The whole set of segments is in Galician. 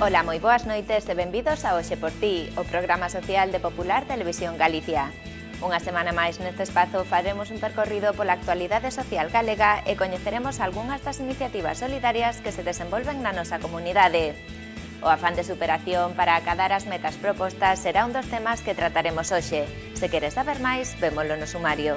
Ola, moi boas noites e benvidos a Hoxe por Ti, o programa social de Popular Televisión Galicia. Unha semana máis neste espazo faremos un percorrido pola actualidade social galega e coñeceremos algunhas das iniciativas solidarias que se desenvolven na nosa comunidade. O afán de superación para acadar as metas propostas será un dos temas que trataremos hoxe. Se queres saber máis, vémolo no sumario.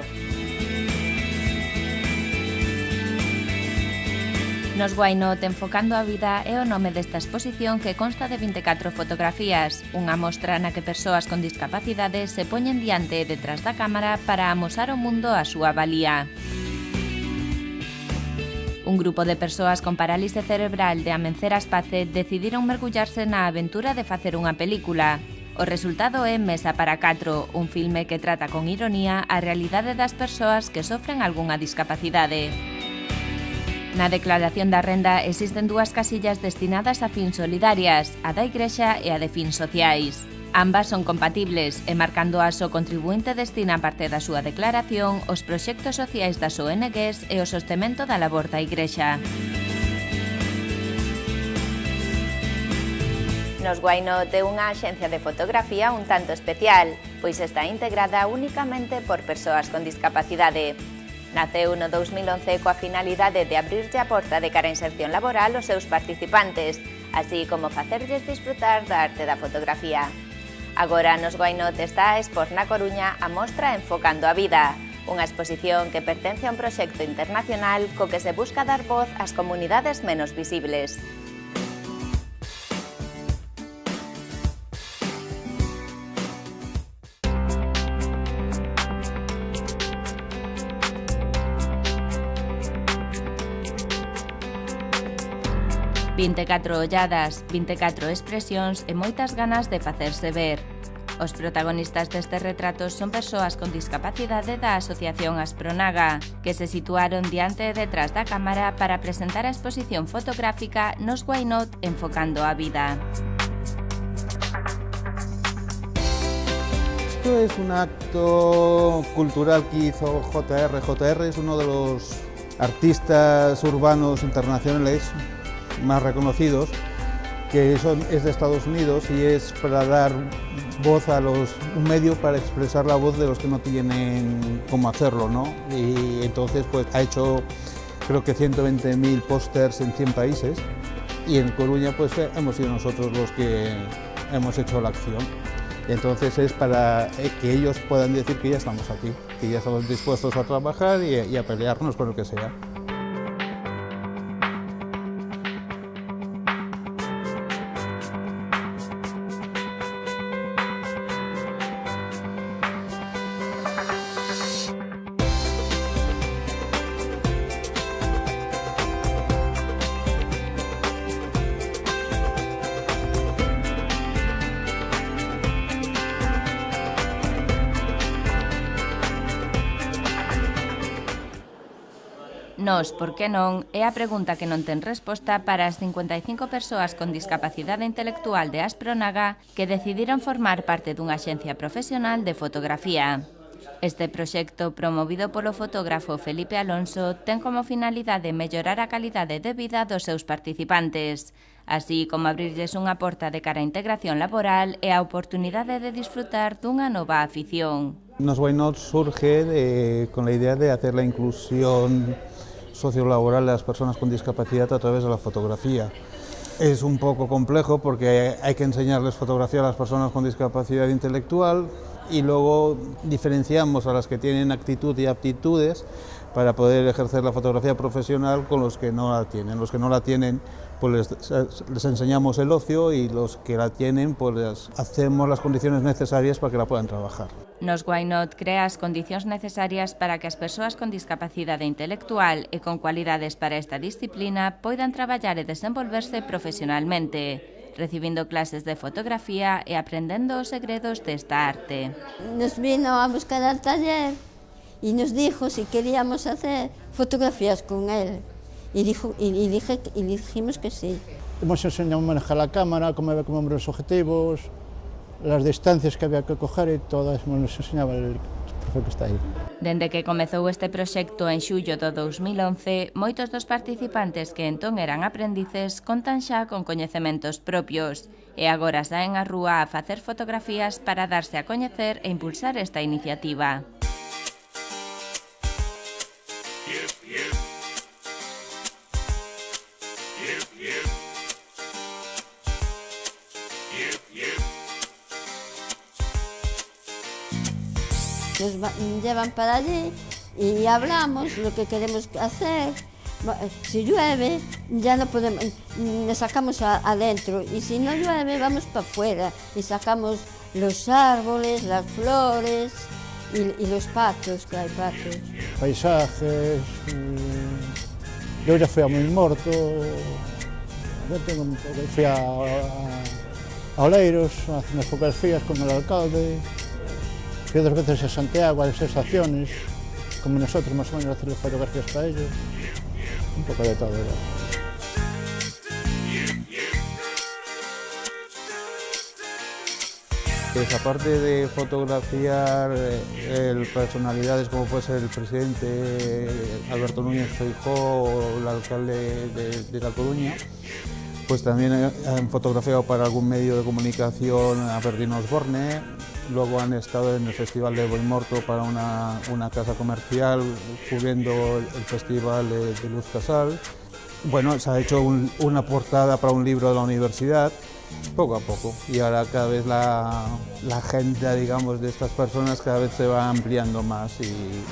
Nos Why Not Enfocando a Vida é o nome desta exposición que consta de 24 fotografías, unha mostra na que persoas con discapacidade se poñen diante e detrás da cámara para amosar ao mundo a súa valía. Un grupo de persoas con parálise cerebral de Amencer Aspace decidiron mergullarse na aventura de facer unha película. O resultado é Mesa para 4, un filme que trata con ironía a realidade das persoas que sofren algunha discapacidade. Na declaración da renda existen dúas casillas destinadas a fins solidarias, a da Igrexa e a de fins sociais. Ambas son compatibles e marcando as o contribuinte destina parte da súa declaración os proxectos sociais das ONGs e o sostemento da labor da Igrexa. Nos Why Not é unha axencia de fotografía un tanto especial, pois está integrada únicamente por persoas con discapacidade. Naceu no 2011 coa finalidade de abrirlle a porta de cara a inserción laboral aos seus participantes, así como facerlles disfrutar da arte da fotografía. Agora nos Why Not está a expor na Coruña a mostra Enfocando a Vida, unha exposición que pertence a un proxecto internacional co que se busca dar voz ás comunidades menos visibles. «24 olladas, 24 expresións e moitas ganas de facerse ver». Os protagonistas destes retratos son persoas con discapacidade da Asociación Aspronaga, que se situaron diante e detrás da cámara para presentar a exposición fotográfica Nos Why Not Enfocando a Vida. Esto es un acto cultural que hizo JR. JR es uno de los artistas urbanos internacionales más reconocidos, que es de Estados Unidos y es para dar voz a un medio para expresar la voz de los que no tienen cómo hacerlo, ¿no? Y entonces pues ha hecho creo que 120.000 pósters en 100 países y en Coruña pues hemos sido nosotros los que hemos hecho la acción. Entonces es para que ellos puedan decir que ya estamos aquí, que ya estamos dispuestos a trabajar y a pelearnos con lo que sea. Nós, por que non, é a pregunta que non ten resposta para as 55 persoas con discapacidade intelectual de Aspronaga que decidiron formar parte dunha axencia profesional de fotografía. Este proxecto, promovido polo fotógrafo Felipe Alonso, ten como finalidade mellorar a calidade de vida dos seus participantes, así como abrirlles unha porta de cara á integración laboral e a oportunidade de disfrutar dunha nova afición. Nos Why Not surge con la idea de hacer la inclusión sociolaboral de las personas con discapacidad a través de la fotografía. Es un poco complejo porque hay que enseñarles fotografía a las personas con discapacidad intelectual y luego diferenciamos a las que tienen actitud y aptitudes para poder ejercer la fotografía profesional con los que no la tienen. Los que no la tienen pues les enseñamos el ocio y los que la tienen pues les hacemos las condiciones necesarias para que la puedan trabajar. Nos Why Not crea as condicións necesarias para que as persoas con discapacidade intelectual e con cualidades para esta disciplina poidan traballar e desenvolverse profesionalmente, recibindo clases de fotografía e aprendendo os segredos desta arte. Nos vino a buscar al taller y nos dijo si queríamos hacer fotografías con él. Y dijimos que sí. Hemos enseñado a manejar la cámara, cómo había que mover los objetivos, las distancias que había que coger y todo eso nos enseñaba el profe que está ahí. Dende que comezou este proxecto en xullo do 2011, moitos dos participantes que entón eran aprendices contan xa con coñecementos propios e agora saen á rúa a facer fotografías para darse a coñecer e impulsar esta iniciativa. Nos llevan para allí y hablamos lo que queremos hacer. Si llueve, ya no podemos, le sacamos adentro, y si no llueve, vamos para afuera y sacamos los árboles, las flores y los patos, que hay patos. Paisajes, yo ya fui a Moimorto, fui a Oleiros a hacer unas fotografías con el alcalde. Fui 2 veces a Santiago, a las estaciones, como nosotros más o menos, a hacer fotografías para ellos. Un poco de todo, ¿verdad? Pues aparte de fotografiar personalidades como puede ser el presidente Alberto Núñez Feijóo o el alcalde de La Coruña, pues también han fotografiado para algún medio de comunicación a Bernardino Osborne. Luego han estado en el Festival de Boimorto para una casa comercial cubriendo el Festival de Luz Casal. Bueno, se ha hecho una portada para un libro de la universidad, poco a poco. Y ahora cada vez la agenda, digamos, de estas personas cada vez se va ampliando más y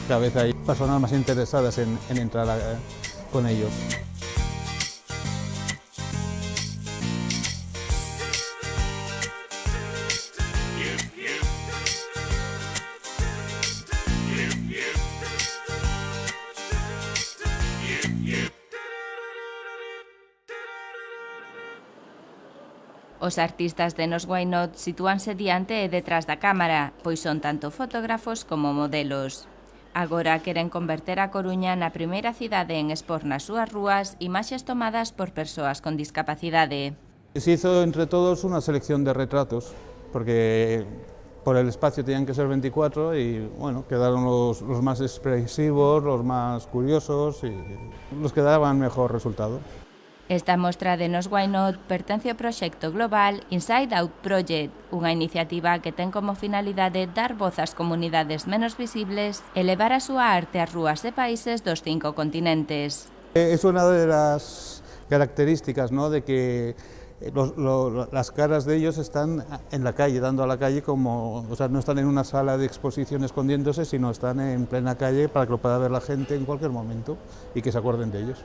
cada vez hay personas más interesadas en entrar con ellos. Os artistas de Nos Why Not sitúanse diante e detrás da cámara, pois son tanto fotógrafos como modelos. Agora queren converter a Coruña na primeira cidade en expor nas súas rúas imaxes tomadas por persoas con discapacidade. Se hizo entre todos una selección de retratos, porque por el espacio tenían que ser 24 y bueno, quedaron los más expresivos, los más curiosos y los que daban mejor resultado. Esta mostra de Nos Why Not pertence ao proxecto global Inside Out Project, unha iniciativa que ten como finalidade dar voz ás comunidades menos visibles e levar a súa arte ás rúas de países dos 5 continentes. Es una de las características, ¿no?, de que las caras de ellos están en la calle, dando a la calle como, o sea, no están en una sala de exposición escondiéndose, sino están en plena calle para que lo pueda ver la gente en cualquier momento y que se acuerden de ellos.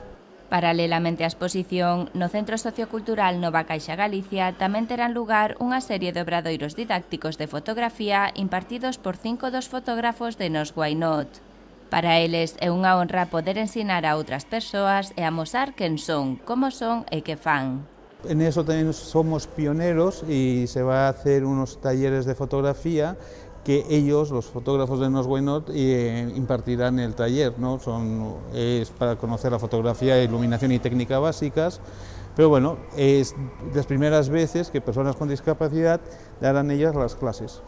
Paralelamente á exposición, no Centro Sociocultural Nova Caixa Galicia tamén terán lugar unha serie de obradoiros didácticos de fotografía impartidos por 5 dos fotógrafos de Nos Why Not. Para eles é unha honra poder ensinar a outras persoas e amosar quen son, como son e que fan. En eso también somos pioneros y se va a hacer unos talleres de fotografía que ellos, los fotógrafos de Nos Why Not, impartirán el taller, ¿no? Es para conocer la fotografía, iluminación y técnica básicas, pero bueno, es las primeras veces que personas con discapacidad darán ellas las clases.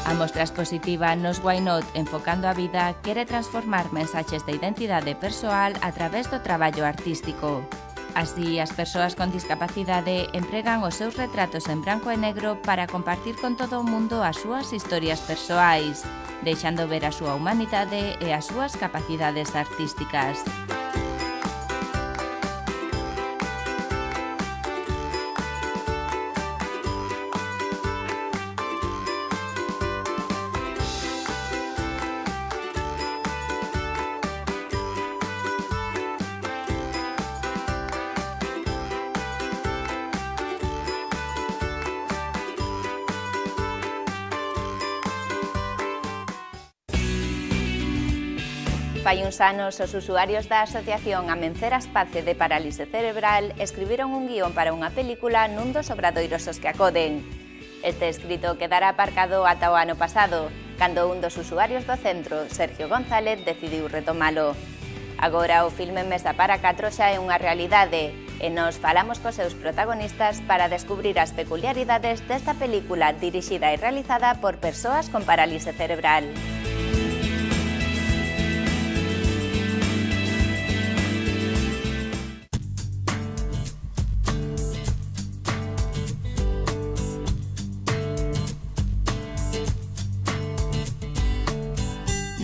A mostra expositiva Nos Why Not enfocando a vida quere transformar mensaxes de identidade persoal a través do traballo artístico. Así, as persoas con discapacidade empregan os seus retratos en branco e negro para compartir con todo o mundo as súas historias persoais, deixando ver a súa humanidade e as súas capacidades artísticas. Fai uns anos, os usuarios da Asociación Amencer Aspace de Parálise Cerebral escribiron un guión para unha película nun dos obradoiros aos que acoden. Este escrito quedará aparcado ata o ano pasado, cando un dos usuarios do centro, Sergio González, decidiu retomalo. Agora o filme Mesa para 4 xa é unha realidade e nos falamos cos seus protagonistas para descubrir as peculiaridades desta película dirixida e realizada por persoas con parálise cerebral.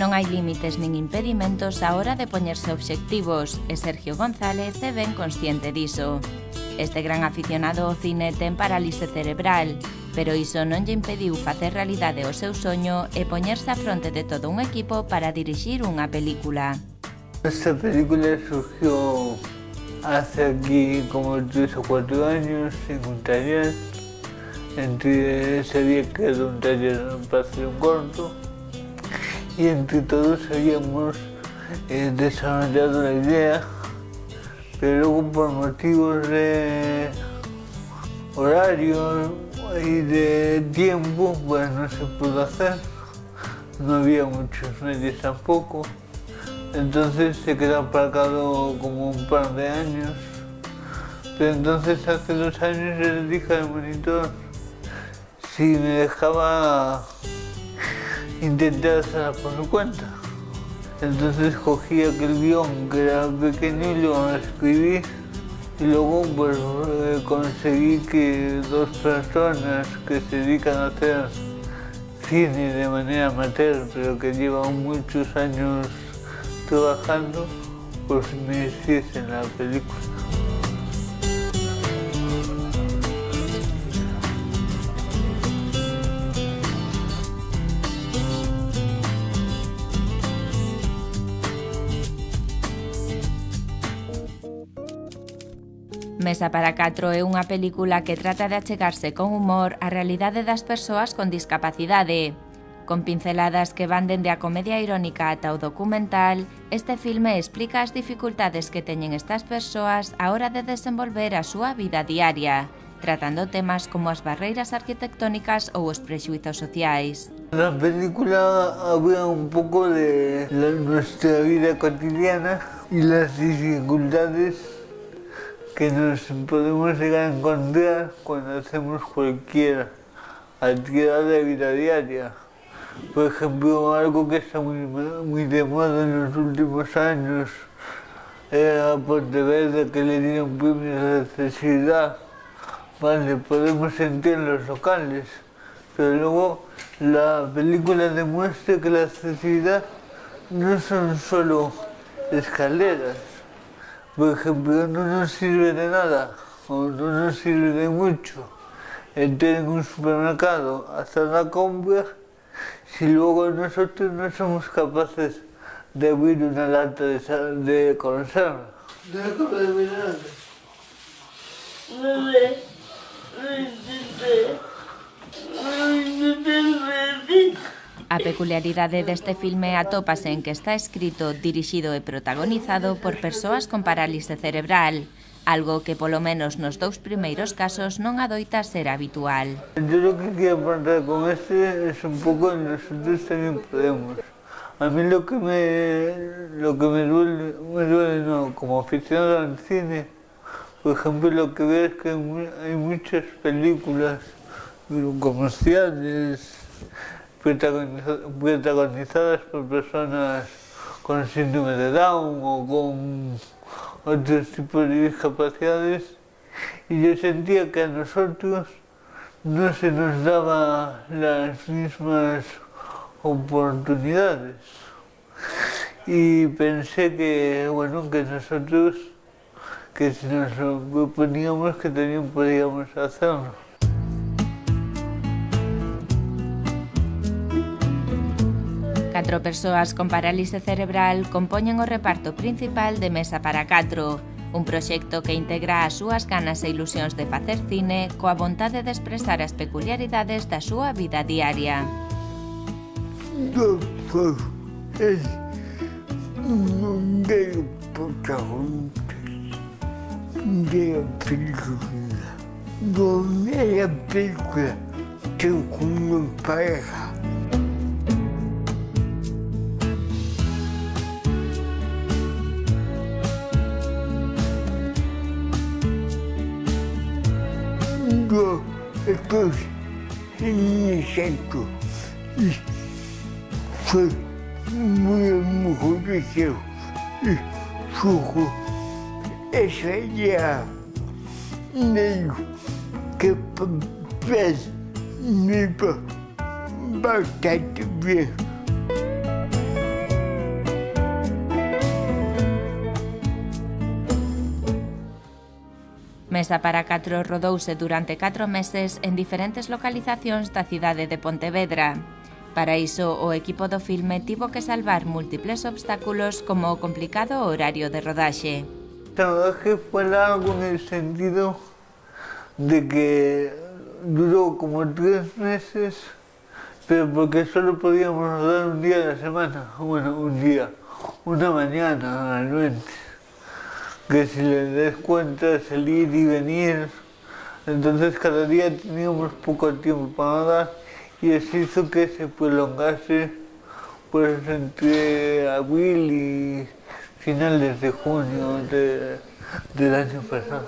Non hai límites nin impedimentos á hora de poñerse obxectivos e Sergio González é ben consciente diso. Este gran aficionado ao cine ten parálise cerebral, pero iso non lle impediu facer realidade o seu soño e poñerse á fronte de todo un equipo para dirixir unha película. Esta película surgió hace aquí como 3 o 4 años en un taller. Sabía que era un taller para hacer un corto. Y entre todos habíamos desarrollado la idea, pero luego por motivos de horario y de tiempo, pues no se pudo hacer. No había muchos medios tampoco, entonces se quedó aparcado como un par de años. Pero entonces hace 2 años yo le dije al monitor si me dejaba intentar hacerla por mi cuenta. Entonces cogí aquel guión que era pequeño y lo escribí y luego pues conseguí que 2 personas que se dedican a hacer cine de manera amateur pero que llevan muchos años trabajando pues me hiciesen la película. Mesa para 4 é unha película que trata de achegarse con humor á realidade das persoas con discapacidade. Con pinceladas que van dende a comedia irónica ata o documental, este filme explica as dificultades que teñen estas persoas á hora de desenvolver a súa vida diaria, tratando temas como as barreiras arquitectónicas ou os prexuizos sociais. La película habla un poco de nuestra vida cotidiana y las dificultades que nos podemos llegar a encontrar cuando hacemos cualquier actividad de vida diaria. Por ejemplo, algo que está muy de moda en los últimos años era Ponteverde, que le dieron premios de accesibilidad. Vale, podemos sentir en los locales, pero luego la película demuestra que la accesibilidad no son solo escaleras. Por ejemplo, no nos sirve de nada o no nos sirve de mucho entrar en un supermercado, hacer la compra, si luego nosotros no somos capaces de abrir una lata de conserva. A peculiaridade deste filme atópase en que está escrito, dirixido e protagonizado por persoas con parálise cerebral, algo que polo menos nos 2 primeiros casos non adoita ser habitual. Yo lo que quiero aportar con este es un poco nosotros también podemos. A mí lo que me duele no, como aficionado al cine, por ejemplo, lo que veo es que hay muchas películas comerciales protagonizadas por personas con síndrome de Down o con otros tipos de discapacidades y yo sentía que a nosotros no se nos daba las mismas oportunidades y pensé que, bueno, que nosotros, que si nos proponíamos que también podíamos hacerlo. Catro persoas con parálise cerebral compoñen o reparto principal de Mesa para 4, un proxecto que integra as súas ganas e ilusións de facer cine coa vontade de expresar as peculiaridades da súa vida diaria. Despois, de protagonistas de película, donde a película tengo con mi pareja. yo estoy en el centro y soy muy judicial y sujo esa idea de que papel me va bastante bien. Mesa para Catro rodouse durante 4 meses en diferentes localizacións da cidade de Pontevedra. Para iso, o equipo do filme tivo que salvar múltiples obstáculos como o complicado horario de rodaxe. El rodaje fue largo en el sentido de que duró como 3 meses, pero porque solo podíamos rodar un día a la semana, bueno, un día, una mañana realmente. Que si le des cuenta, salir y venir, entonces cada día teníamos poco tiempo para nadar y eso hizo que se prolongase pues entre abril y finales de junio del año pasado.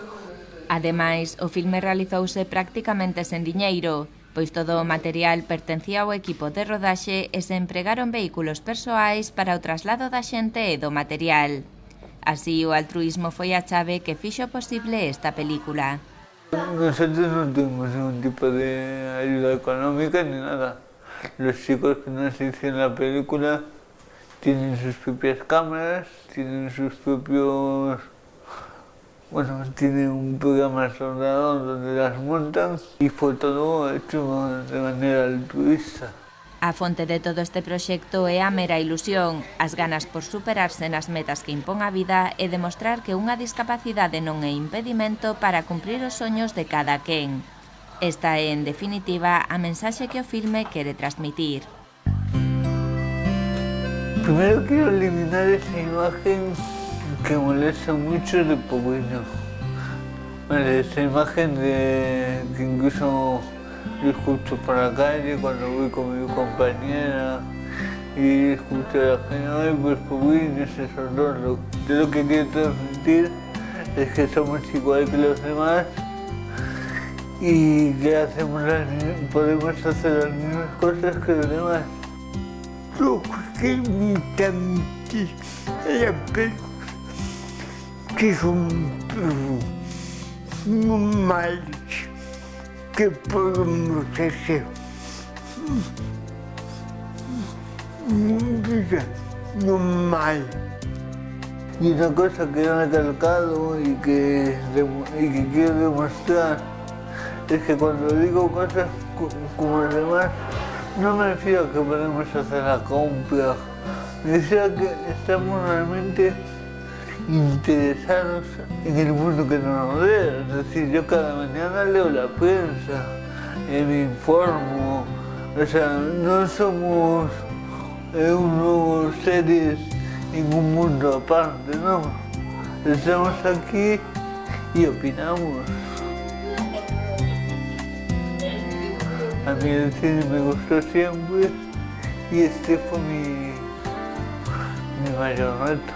Ademais, o filme realizouse prácticamente sen diñeiro, pois todo o material pertencía ao equipo de rodaxe e se empregaron vehículos persoais para o traslado da xente e do material. Así, o altruismo foi a chave que fixo posible esta película. Nosotros no tuvimos ningún tipo de ayuda económica ni nada. Los chicos que nos hicieron la película tienen sus propias cámaras, tienen sus propios... Bueno, tienen un programa de ordenador donde las montan y fue todo hecho de manera altruista. A fonte de todo este proxecto é a mera ilusión, as ganas por superarse nas metas que impón a vida e demostrar que unha discapacidade non é impedimento para cumprir os soños de cada quen. Esta é, en definitiva, a mensaxe que o filme quere transmitir. Primero quiero eliminar esa imagen que molesta mucho de pobrino. Vale, esa imagen de que incluso yo escucho por la calle cuando voy con mi compañera y escucho a la gente, ay, pues pobrines, esos dos. Yo lo que quiero transmitir es que somos igual que los demás y que podemos hacer las mismas cosas que los demás. Lo que me transmití la película, que es un mal que podemos hacer vida normal. Y una cosa que he recalcado y que quiero demostrar es que cuando digo cosas como los demás, no me refiero a que podemos hacer la compra, me refiero a que estamos realmente interesados en el mundo que nos rodea. Es decir, yo cada mañana leo la prensa, me informo, o sea, no somos unos seres en un mundo aparte, no. Estamos aquí y opinamos. A mí el cine me gustó siempre y este fue mi mayor reto.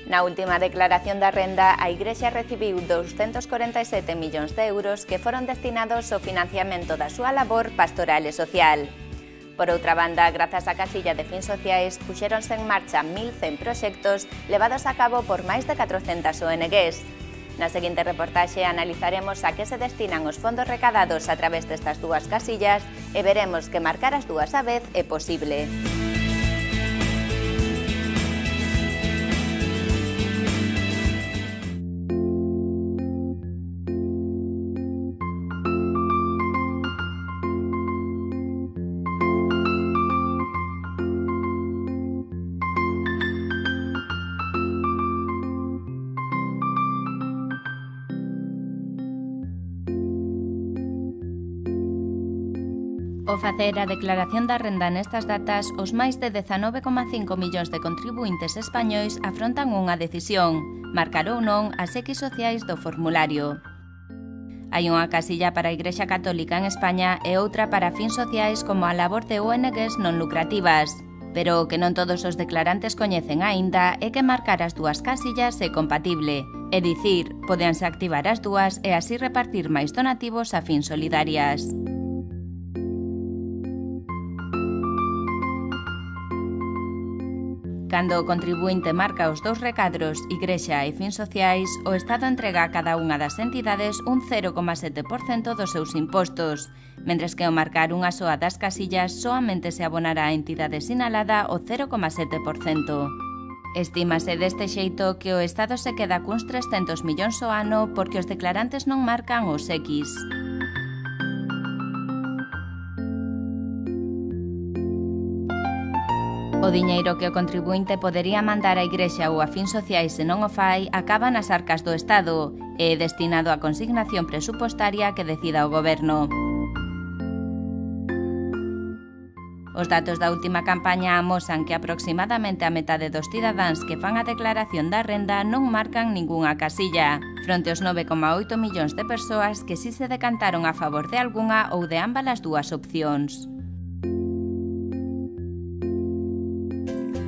Na última declaración da renda, a Igrexa recibiu 247 millóns de euros que foron destinados ao financiamento da súa labor pastoral e social. Por outra banda, grazas á casilla de fins sociais, puxéronse en marcha 1.100 proxectos levados a cabo por máis de 400 ONGs. Na seguinte reportaxe analizaremos a que se destinan os fondos recadados a través destas dúas casillas e veremos que marcar as dúas á vez é posible. Ao facer a declaración da renda nestas datas, os máis de 19,5 millóns de contribuintes españois afrontan unha decisión: marcar ou non as X sociais do formulario. Hai unha casilla para a Igrexa Católica en España e outra para fins sociais como a labor de ONGs non lucrativas. Pero o que non todos os declarantes coñecen aínda é que marcar as dúas casillas é compatible, é dicir, pódense activar as dúas e así repartir máis donativos a fins solidarias. Cando o contribuinte marca os dous recadros Igrexa e fins sociais, o Estado entrega a cada unha das entidades un 0,7% dos seus impostos, mentres que ao marcar unha soa das casillas soamente se abonará a entidade sinalada o 0,7%. Estímase deste xeito que o Estado se queda cuns 300 millóns ao ano porque os declarantes non marcan os X. O diñeiro que o contribuinte podería mandar á Igrexa ou a fins sociais se non o fai acaba nas arcas do Estado e é destinado á consignación presupostaria que decida o Goberno. Os datos da última campaña amosan que aproximadamente a metade dos cidadáns que fan a declaración da renda non marcan ningunha casilla, fronte aos 9,8 millóns de persoas que si se decantaron a favor de algunha ou de ambas as dúas opcións.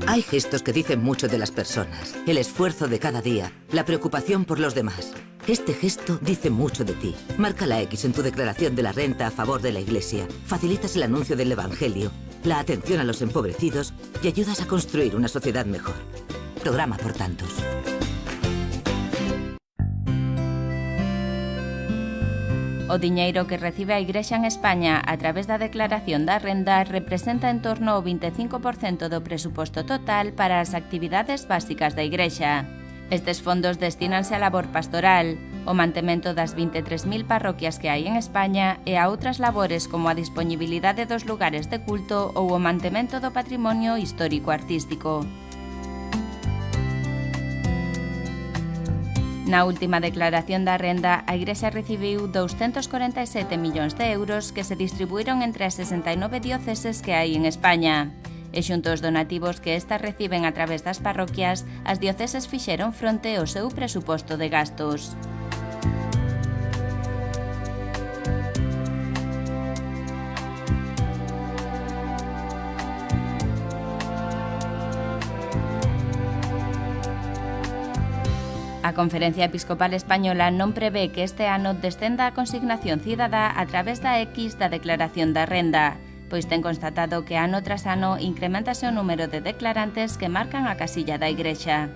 Hay gestos que dicen mucho de las personas, el esfuerzo de cada día, la preocupación por los demás. Este gesto dice mucho de ti. Marca la X en tu declaración de la renta a favor de la Iglesia, facilitas el anuncio del Evangelio, la atención a los empobrecidos y ayudas a construir una sociedad mejor. Programa por tantos. O diñeiro que recibe a Igrexa en España a través da declaración da renda representa en torno ao 25% do presuposto total para as actividades básicas da Igrexa. Estes fondos destínanse á labor pastoral, o mantemento das 23.000 parroquias que hai en España e a outras labores como a disponibilidade dos lugares de culto ou o mantemento do patrimonio histórico-artístico. Na última declaración da renda, a Igrexa recibiu 247 millóns de euros que se distribuíron entre as 69 dióceses que hai en España. E xunto aos donativos que estas reciben a través das parroquias, as dióceses fixeron fronte ao seu presuposto de gastos. A Conferencia Episcopal Española non prevé que este ano descenda a consignación cidadá a través da X da declaración da renda, pois ten constatado que ano tras ano incrementase o número de declarantes que marcan a casilla da Igrexa.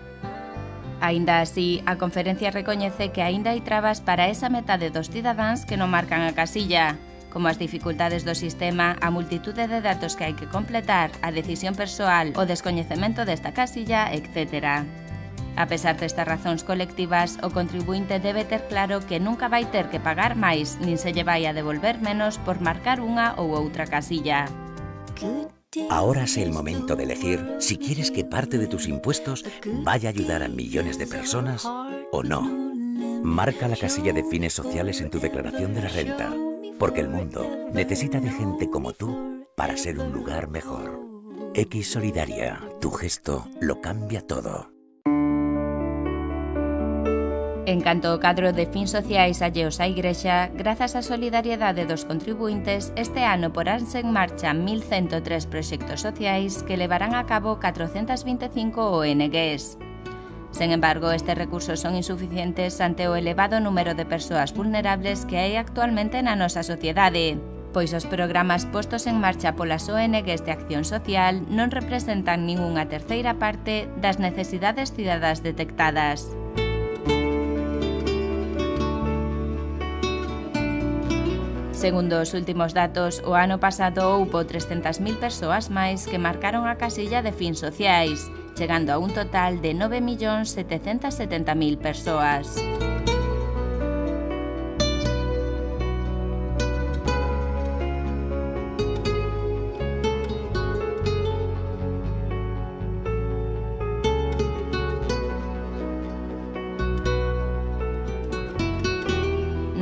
Aínda así, a conferencia recoñece que aínda hai trabas para esa metade dos cidadáns que non marcan a casilla, como as dificultades do sistema, a multitude de datos que hai que completar, a decisión persoal, o descoñecemento desta casilla, etc. A pesar destas razóns colectivas, o contribuinte debe ter claro que nunca vai ter que pagar máis nin se lle vai a devolver menos por marcar unha ou outra casilla. Ahora es el momento de elegir si quieres que parte de tus impuestos vaya a ayudar a millones de personas o no. Marca la casilla de fines sociales en tu declaración de la renta, porque el mundo necesita de gente como tú para ser un lugar mejor. X Solidaria, tu gesto lo cambia todo. En canto ao cadro de fins sociais alleos á Igrexa, grazas á solidariedade dos contribuintes, este ano poránse en marcha 1.103 proxectos sociais que levarán a cabo 425 ONGs. Sen embargo, estes recursos son insuficientes ante o elevado número de persoas vulnerables que hai actualmente na nosa sociedade, pois os programas postos en marcha polas ONGs de acción social non representan ningunha terceira parte das necesidades cidadás detectadas. Segundo os últimos datos, o ano pasado houbo 300.000 persoas máis que marcaron a casilla de fins sociais, chegando a un total de 9.770.000 persoas.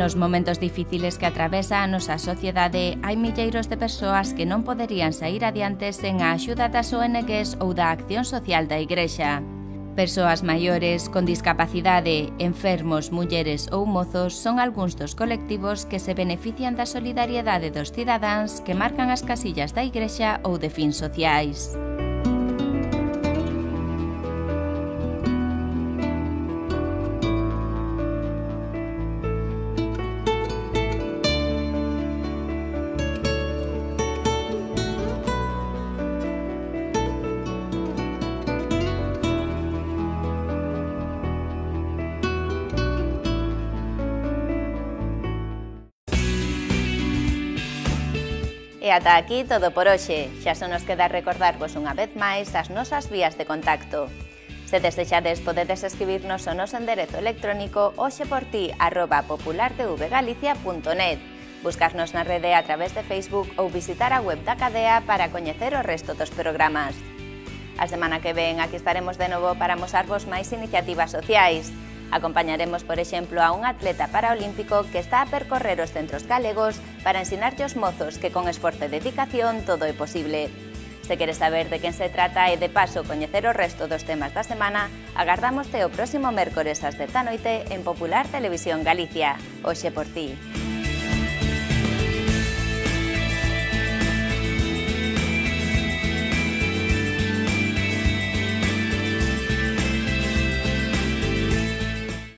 Nos momentos difíciles que atravesa a nosa sociedade, hai milleiros de persoas que non poderían sair adiante sen a axuda das ONGs ou da acción social da Igrexa. Persoas maiores, con discapacidade, enfermos, mulleres ou mozos son algúns dos colectivos que se benefician da solidariedade dos cidadáns que marcan as casillas da Igrexa ou de fins sociais. E ata aquí todo por hoxe. Xa só nos queda recordarvos unha vez máis as nosas vías de contacto. Se desexades, podedes escribirnos o noso enderezo electrónico hoxeporti@populartvgalicia.net, buscarnos na rede a través de Facebook ou visitar a web da cadea para coñecer o resto dos programas. A semana que ven aquí estaremos de novo para amosarvos máis iniciativas sociais. Acompañaremos, por exemplo, a un atleta paraolímpico que está a percorrer os centros galegos para ensinarlle aos mozos que con esforzo e dedicación todo é posible. Se queres saber de quen se trata e de paso coñecer o resto dos temas da semana, agardámoste o próximo mércores ás 10 da noite en Popular Televisión Galicia. Hoxe por ti.